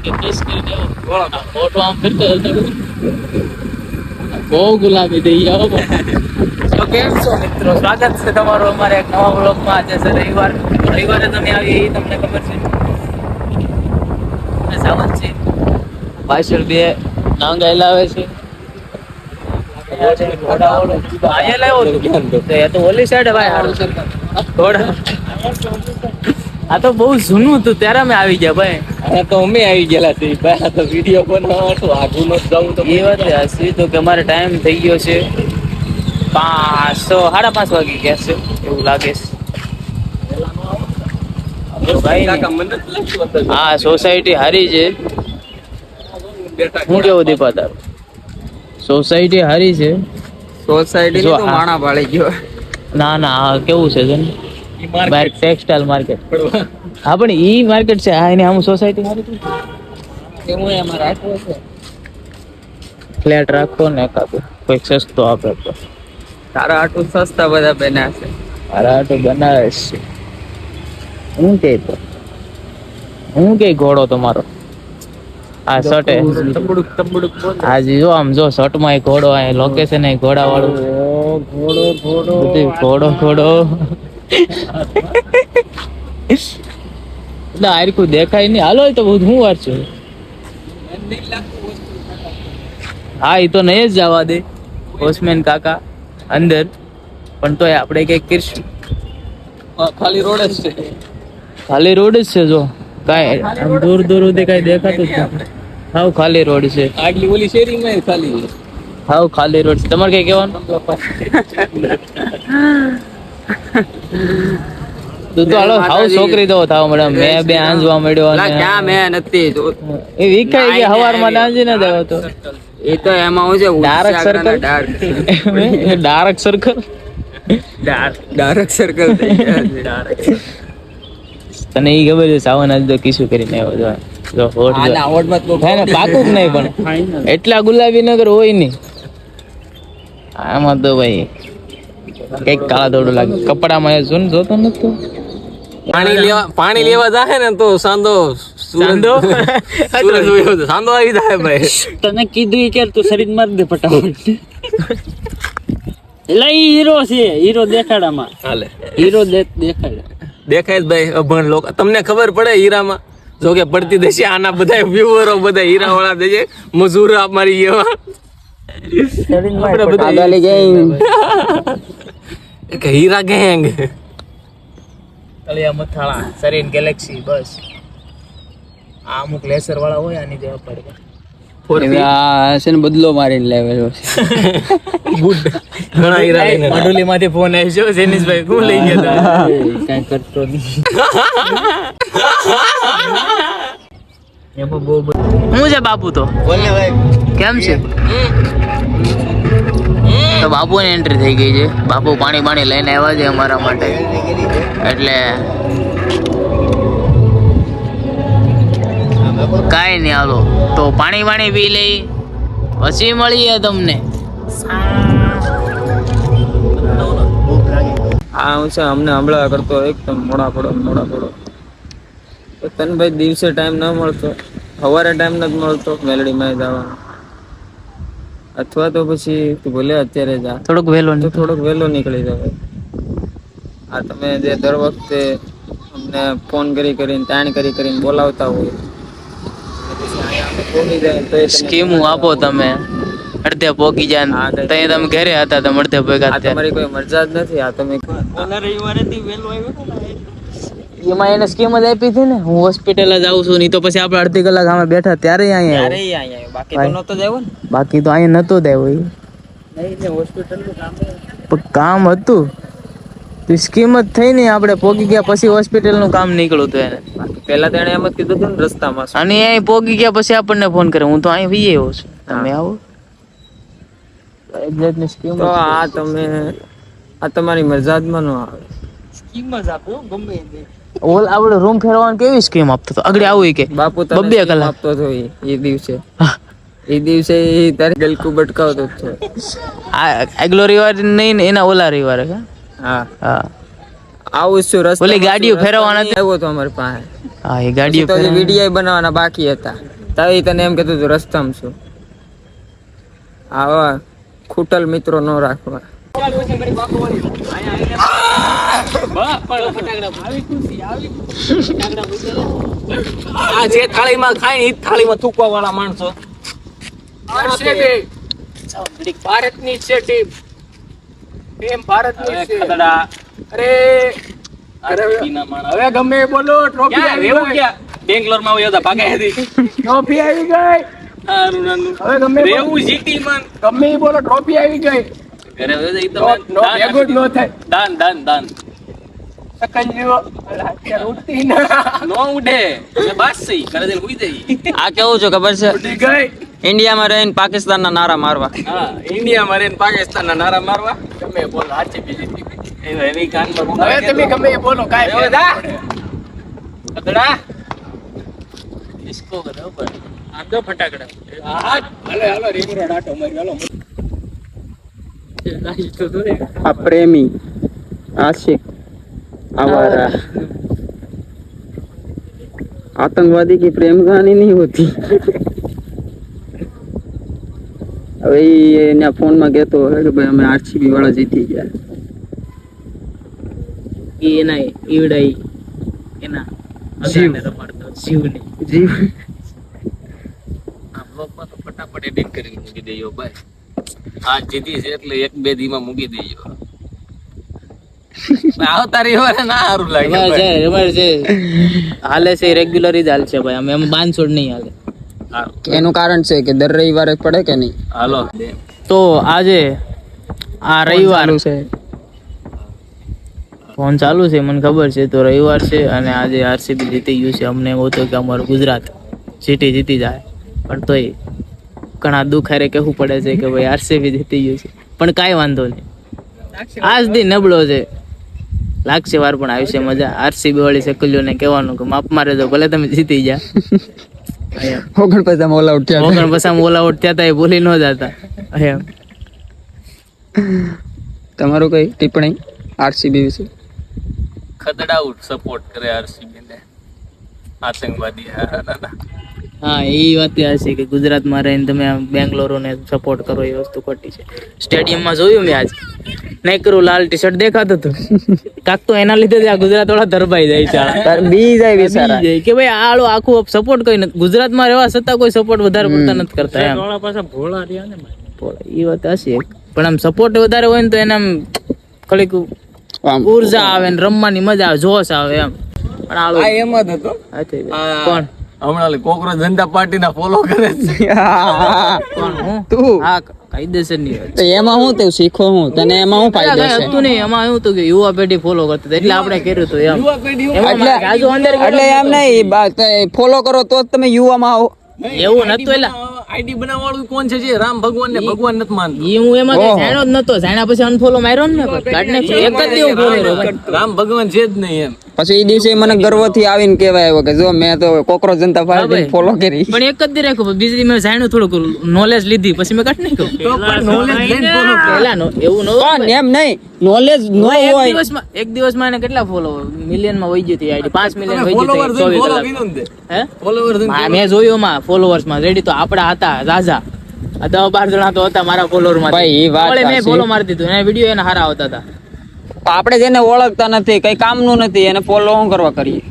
Photo આમ ફિરતો બહુ ગુલાબી થઈ જાવ. તો કેમ છો મિત્રો, સ્વાગત છે તમારું અમારે એક નવા વ્લોગમાં. આજે છે રવિવારે તમે આવી તમને ખબર છે સાવન છે પાછળ બે નાંગા લાવે છે. ઓલી સાઈડ ભાઈ આ તો બહુ જૂનું હતું ત્યારે અમે આવી ગયા ભાઈ. તો અમે આવી ગયેલા છે ભાઈ. તો વિડીયો બનાવવા આગું ન જવું તો એ વાત હસી તો કે અમારે ટાઈમ થઈ ગયો છે 5:30 વાગી ગયા છે એવું લાગે છે. હા સોસાયટી હારી છે. હું કેવું દીપા તારું? સોસાયટી હારી છે. સોસાયટી તો માણા પાડી ગયો. ના કેવું છે જો બાર ટેક્સટાઇલ માર્કેટ. હા પણ ઈ માર્કેટ છે. આ એની આમ સોસાયટી હારી છે. એવું એમાં રાખવું છે. ફ્લેટ રાખો ને એકાદું કોઈક સસ્તો આપે તો. તારા આટલું સસ્તા બધા બન્યા છે. મારા આટલું બનાવે છે. હું કે ઘોડો તમારો આ શર્ટ તબડુક આજે જો આમ જો શર્ટ માં ઘોડો આ લોકેશન ઘોડા વાળું ઘોડો એટલે આરકું દેખાય નહીં. હાલો તો બહુ હું વાર છું. હા એ તો નહીં જ જવા દે વોચમેન કાકા અંદર, પણ તોય આપણે કઈક કરીશું. ખાલી રોડ જ છે. ખાલી રોડ જ છે. જો કાંઈ દૂર સુધી કાંઈ દેખાતું જ નથી. હાવ ખાલી રોડ છે. આગલી ઓલી શેરીમાં ખાલી હાવ ખાલી રોડ છે. તમારે કઈ કહેવાનું? તું તો હાલો હાવ છોકરી તો થાવ મેડમ. મેં બે આંજવા મળ્યો અને ક્યાં મેં નથી એ વિખાઈ ગયા હવારમાં આંજી ના દેવો તો. એ તો એમાં હું છે ડાર્ક સર્કલ ડાર્ક સર્કલ તને ઈ ખબર છે સાવન આજ તો કિસ્સું કરીને આવ્યો જો હોટ થાય ને પાકું જ નહીં પણ એટલા ગુલાબી નગર હોય નહીં આમાં તો ભાઈ કઈક કાળા દોડું લાગે કપડામાં. જો ને જોતો નથી પાણી લેવા જાય ને તો સાંધો આવી જાય ભાઈ. તને કીધું કે તું શરીર મારી દે ફટાફટ. એટલે હીરો છે. હીરો દેખાડામાં હાલે હીરો દેખાડે દેખાય જ ભાઈ. અભણ લોકો તમને ખબર પડે હીરામાં જો કે પડતી દેશે. આના બધા વ્યુઅરો બધા હીરા વાળા દેશે મજૂર અમારી એવા હીરા ગેંગ કલિયા મથાળા સરીન ગેલેક્સી બસ આ અમુક લેસર વાળા હોય આની જેવા પડે. બદલો મારીને લેવેલો છે. ઘણા હીરા લઈને મડુલી માંથી ફોન આવ્યો જેનિશભાઈ હું લઈ ગયા કઈ કરતો નહીં. એમાં બહુ હું છે બાપુ તો બોલને ભાઈ કેમ છે? તો બાપુની એન્ટ્રી થઈ ગઈ છે. બાપુ પાણી લઈને આવ્યા છે અમારા માટે. એટલે કાંઈ નહીં હાલો તો પાણી પી લઈ પછી મળીએ તમને. હા હું છે અમને હમણાં કરતો એકદમ મોડા પડો તને ભાઈ દિવસે ટાઈમ ન મળતો, સવારે ટાઈમ નથી મળતો મેલડીમાં જવાનો, અથવા તો પછી તું ભલે અત્યારે જા થોડોક વહેલો નીકળી જાવ. આ તમે જે દર વખતે અમને ફોન કરીને તાણ કરીને બોલાવતા હોય સ્કીમ આપો તમે અડધે પોગી જાય તો તમે ઘરે હતા તમે અડધે ભેગા. તમારી કોઈ મરજા જ નથી. આ તમે એમાં એને સ્કીમ જ આપી હતી ને. હું હોસ્પિટલ જ આવું છું નહીં તો પછી આપણે અડધી કલાક અમે બેઠા ત્યારે અહીંયા બાકી તો અહીંયા નતો જ આવ્યો. કામ હતું તો સ્કીમ જ થઈ ને આપણે પોગી ગયા પછી હોસ્પિટલ નું કામ નીકળ્યું હતું એને. પેલા તો એને એમ જ કીધું હતું ને રસ્તામાં. અને અહીં પોગી ગયા પછી આપણને ફોન કરે હું તો અહીં વી આવ્યો છું તમે આવો. તો આ તમારી મરજાદમાં ન આવે. સ્કીમ જ આપો ગમે તે. ઓલ આપણે રૂમ ફેરવાનું કેવી સ્કીમ આપતો હતો આગળ આવું કે બાપુ 2 કલાક આપતો હતો એ દિવસે તારે ગલકુ બટકાવતો હતો. આગલો રવિવાર નહીં ને એના ઓલા રવિવારે. હા આવું છું રસ્તા ઓલી ગાડીઓ ફેરવવાના હતી. આવ્યો તો અમારી પાસે હા એ ગાડીઓ તો વિડીયો બનાવવાના બાકી હતા તો તને એમ કહેતું હતું રસ્તામાં છું. આવા ખૂટલ મિત્રો ન રાખવા. આ જે થાળીમાં ખાય ને એ થાળીમાં થૂકવા વાળા માણસો. ભારતની છે ટીમ. ટીમ ભારતની છે. અરે હવે ગમે એ બોલો ટ્રોફી આવી ગઈ. બેંગ્લોરમાં આવ્યો હતા ભાગે હતી. ટ્રોફી આવી ગઈ. હવે ગમે રેવું જીતી મન ગમે એ બોલો ટ્રોફી આવી ગઈ. ઘરે હવે ઈ તો નો ભેગો જ નો થાય. દાન દાન દાન સકંજો અત્યારે ઉઠતી નો ઉડે મે બસ સહી કરે દે હુઈ જઈ. આ કેવું છે ખબર છે? ઉડી ગઈ. ઇન્ડિયામાં રહીને પાકિસ્તાનના નારા મારવા. હા ઇન્ડિયામાં રહીને પાકિસ્તાનના નારા મારવા. ગમે એ બોલો આચે બીજી એવી કાનમાં હવે તમે ગમે એ બોલો કાઈ ફેદા કતડા ઇસકો બરાબર આદો ફટાકડા. હા હાલો હાલો રીંગ રોડ આટો મારી હાલો. આ પ્રેમી આશિક आवारा आतंकवादी की प्रेम कहानी नहीं होती. હવે એના ફોન માં કહેતો હોય કે ભાઈ અમે આરસીબી વાળા જીતી ગયા. એના ઈવડાઈ એના અગાને રમાડતો જીવને જીવ આ બ્લોકમાં તો ફટાફટ એડિટ કરીને મૂકી દેજો ભાઈ. આ જીતી છે એટલે એક બે દીમાં મૂકી દેજો. આવતારી હોય ના સારું લાગે હાલે છે રેગ્યુલર જ હાલ છે ભાઈ. અમે બાંધછોડ નહીં હાલે. એનું કારણ છે કે દર રવિવારે પડે કે નહીં. હાલો તો આજે આ રવિવાર છે ફોન ચાલુ છે મને ખબર છે. તો રવિવાર છે અને આજે આરસીબી જીતી ગયું છે. અમને એવું હતું કે અમારું ગુજરાત જીતી જાય પણ તોય ઘણા દુઃખ હારે કહેવું પડે છે કે ભાઈ આરસીબી જીતી ગયું છે. પણ કાંઈ વાંધો નહીં, આજ દી નબળો છે. લાગશે વાર પણ આવશે મજા. આરસીબી વાળી શકલીઓને કહેવાનું કે માપ મારે તો ભલે તમે જીતી જા. ઓગણ પછી ઓલ આઉટ થયા ઓગણ પછી ઓલ આઉટ થયા હતા એ ભૂલી ન જતા. એમ તમારું કઈ ટિપ્પણી આરસીબી વિશે? ખદડાઉટ સપોર્ટ કરે આરસીબી ને આતંકવાદી. હા એ વાત છે કે ગુજરાતમાં રહીને તમે બેંગ્લોરોને સપોર્ટ કરો એ વસ્તુ ખોટી છે. સ્ટેડિયમમાં જોયું મેં આજ નહીં કરું લાલ ટી શર્ટ દેખાતું હતું. કાક તો એના લીધે જ આ ગુજરાત વાળા ધરબાઈ જાય છે. બી જાય બિચારા કે ભાઈ આળો આખું સપોર્ટ કઈ નથી. ગુજરાતમાં રહેવા છતાં કોઈ સપોર્ટ વધારે પડતા નથી કરતા. એમ ભોળા રહ્યા ને એ વાત હશે પણ આમ સપોર્ટ વધારે હોય ને તો એને આમ થોડીક ઉર્જા આવે ને રમવાની મજા આવે, જોશ આવે એમ. પણ આળો એમ જ હતો. કોણ હમણાં કોકરોચ જનતા પાર્ટી ના ફોલો કરે છે. કોણ હું તું હા કાયદેસર ની વાત તો એમાં હું તે શીખો હું તને એમાં હું ફાયદો છે? હતું નહીં એમાં એવું હતું કે યુવા પેઢી ફોલો કરતી હતી એટલે આપણે કર્યું હતું એમ. યુવા પેઢી એમાં રાજુ અંદર એટલે એમ નહીં ફોલો કરો તો જ તમે યુવામાં આવો. એવું નતું એટલે આઈડી બનાવવા વાળું કોણ છે જે રામ ભગવાન ને ભગવાન નથી માનતો? ઈ હું એમાં કઈ જાણ્યો જ નતો. જાણ્યા પછી અનફોલો માર્યો ને કાઢ નાખ્યો. એક જ દેવું ફોલો રામ ભગવાન છે જ નહીં એમ. પછી એ દિવસે મને ગર્વથી આવીને કહેવાય આવ્યો કે જો મેં તો કોકરોચ જનતા પાર્ટી ફોલો કરી. પણ એક જ દી રાખ્યું. બીજી દી મેં જાણ્યું થોડુંક નોલેજ લીધી પછી મેં કાઢી નાખ્યું. તો પણ knowledge લઈને follow કરો. પેલા એવું ન પણ એમ નહીં નોલેજ ન હોય. એક દિવસમાં એને કેટલા ફોલો મિલિયન માં વહી ગઈ હતી આઈડી. 5 મિલિયન વહી ગઈ Follower હતી જોઈને 24 follow કલાક. કર્યું ને તે. હે Follower જોઈને મેં જોયું માં ફોલોવર્સ માં રેડી તો આપડા હતા રાજા 10-12 જણા તો હતા મારા ફોલોવર માં. ભાઈ, એ વાત મેં સાચી. ફોલો મારી દીધું એને વિડીયો એના હારા આવતા હતા. આપણે જેને ઓળખતા નથી કઈ કામનું નથી એને ફોલો શું કરવા કરીએ?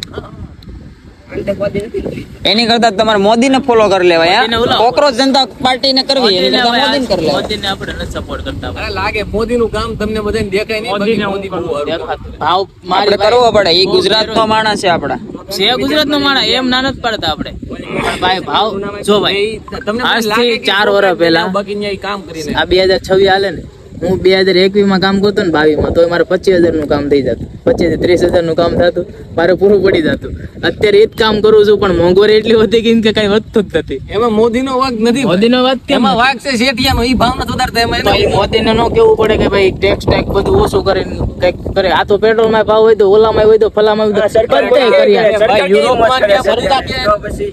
એની કરતા તમારે મોદીને ફોલો કરી લેવાય. મોદીને ઓલા. કોકરોચ જનતા પાર્ટીને કરવી એની કરતા મોદીને કરી લેવાય. મોદીને આપણે નથી સપોર્ટ કરતા. અરે લાગે મોદી નું કામ તમને બધાને દેખાય નહીં. બાકી મોદી બહુ સારું કરે. ભાવ આપણે મારી કરવો પડે. એ ગુજરાતનો માણસ છે આપડા. છે ગુજરાતનો માણસ એમ ના નથી પડતા આપણે. પણ ભાઈ ભાવ જો ભાઈ તમને આજથી 4 વર્ષ પહેલા બાકી ન્યાય કામ કરીને આ 2026 હાલે ને હું 2021 માં કામ કરતો ને 22 માં તો મારે 25,000 નું કામ થઈ જતું. 25 થી 30,000 નું કામ થતું મારે પૂરું પડી જતું. અત્યારે એ જ કામ કરું છું પણ મોંઘવારી એટલી વધી ગઈ કે કઈ વધતું જ નથી. એમાં મોદી નો વાંક નથી. મોદીનો વાત કેમ એમાં વાંક છે શેઠિયાનો. ઈ ભાવ નથી વધારતા એમાં તો એ મોદીને નો કેવું પડે કે ભાઈ ટેક્સ બધું ઓછું કરીને કઈક કરે. આ તો પેટ્રોલ માં ભાવ હોય તો ઓલામાં હોય તો ફલામાં હોય તો બધે કરી આપે. ભાઈ યુરોપમાં ત્યાં સરકાર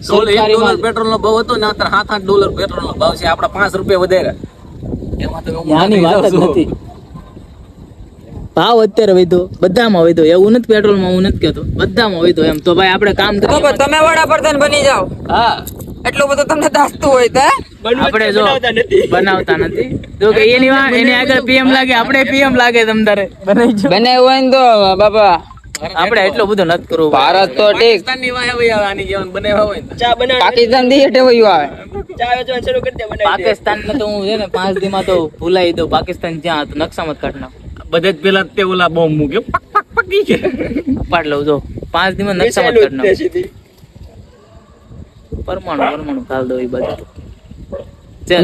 સરકારીમાં $1 પેટ્રોલ નો ભાવ હતો ને અત્યારે $7-8 પેટ્રોલ નો ભાવ છે. આપડા ₹5 વધારે. એમાં તમે આની વાત જ નથી. ભાવ અત્યારે વધ્યો, બધામાં વધ્યો, એવું નથી પેટ્રોલમાં હું નથી કહેતો, બધામાં વધ્યો એમ. તો ભાઈ આપણે કામ તો કરીએ, તમે વડાપ્રધાન બની જાઓ. હા એટલું બધું તમને દાસતું હોય તો હે? આપણે જો બનાવતા નથી તો કે એની આગળ પીએમ લાગે, આપણે પીએમ લાગે તમ તારે બનાવી જો. બનાવ્યું હોય ને તો બાબા આપણે એટલું બધું નથી કરવું. ભારત તો ઠીક, પાકિસ્તાનની વાહે વહી આવે આની જેમ બનાવ્યા હોય ને. ચા બનાવ પાકિસ્તાન થી હેઠે વયું આવે. ચા વેચવાનું શરૂ કરી દે બનાવી દે. પાકિસ્તાન તો હું છે ને 5 દીમાં તો ભૂલાઈ દઉં. પાકિસ્તાન જ્યાં હતું નકશામાં જ કાઢ નાખું. બધે જ પેલા તે ઓલા બોમ્બ મૂક્યો પક પક પકી કે ઉપાડ લઉં જો 5 દીમાં નકશામાં જ કાઢ નાખું. પરમાણુ ખાલ દો એ બધું.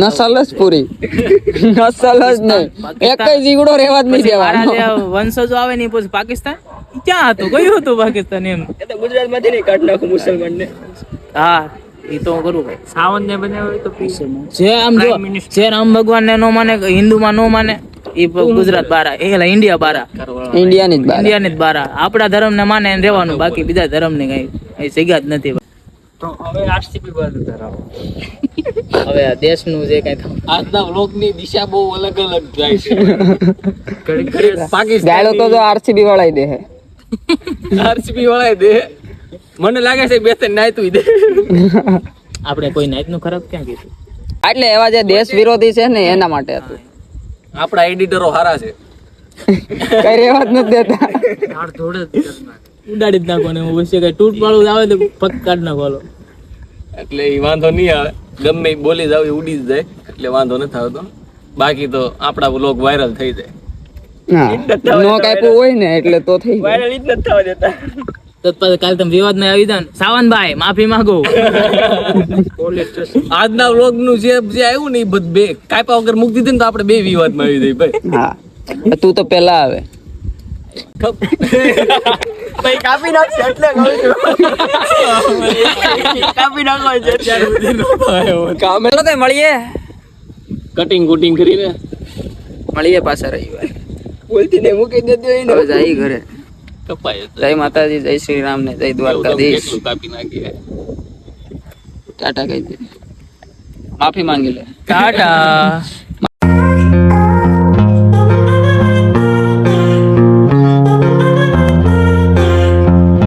નસલ જ પૂરી, નસલ જ નહીં, એક જ જીગડો રહેવા જ નહીં મારા દેવાનો. જે વંશજો આવે ને એ પછી પાકિસ્તાન ઈ ક્યાં હતું, કયું હતું પાકિસ્તાન એમ. ગુજરાત માંથી નહીં કાઢ નાખું મુસલમાન ને. હા એ તો હું કરું ભાઈ. સાવન ને બનાવ્યો હોય તો પીસે જે આમ જો જે રામ ભગવાન ને નો માને, હિન્દુમાં નો માને, એ ગુજરાત બારા, એ ઇન્ડિયા બારા, ઇન્ડિયાની જ બાર. ઇન્ડિયા ને જ બારા. આપણા ધર્મ ને માને એને રહેવાનું, બાકી બીજા ધર્મ ને કઈ જગ્યા જ નથી. તો હવે આરસીબી બાજુ ધરાવો. હવે આ દેશનું જે કઈ થયું આજના વ્લોગ ની દિશા બહુ અલગ અલગ જાય છે. ઘડીક ઘડીક ગાળો પાકિસ્તાન તો આરસીબી વાળાઈ દે હે. આરસીબી વાળા દે. મને લાગે છે બે ત્રણ નાયતું દે. આપણે કોઈ નાઈટ નું ખરાબ ક્યાં કીધું. એટલે એવા જે દેશ વિરોધી છે ને એના માટે હતું. આપણા એડિટરો હારા છે. કઈ રહેવા જ નથી દેતા. ઉડાડી જ નાખો ને પછી કઈ તૂટ પાડું આવે તો પગ કાઢ નાખો. એટલે એ વાંધો નહીં આવે, ગમે એ બોલી જાવ એ ઉડી જ જાય, એટલે વાંધો નથી આવતો. બાકી તો આપણા વ્લોગ વાયરલ થઈ જાય. હા, નો કાપ્યું હોય ને એટલે તો થઈ ગયું. વાયરલ જ નથી થવા દેતા. તો પછી કાલે તમે વિવાદ માં આવી જાવ ને, સાવનભાઈ માફી માંગો. આજના વ્લોગ નું જે આવ્યું ને એ બધું બે કાપ્યા વગર મૂકી દીધું ને તો આપણે બે વિવાદમાં આવી જઈએ ભાઈ. હા, તું તો પેલા આવે. ભાઈ કાપી નાખશે એટલે કહું છું. કાપી નાખો છે અત્યાર સુધીનો. ચાલો તો મળીએ, કટિંગ કુટિંગ કરીને મળીએ પાછા રવિવારે. બોલતી ને મૂકી દેજો એને. હવે જઈ ઘરે. કપાય જય માતાજી, જય શ્રી રામ ને જય દ્વારકાધીશ. કેટલું કાપી નાખીએ. ટાટા કહી દે, માફી માંગી લે. ટાટા.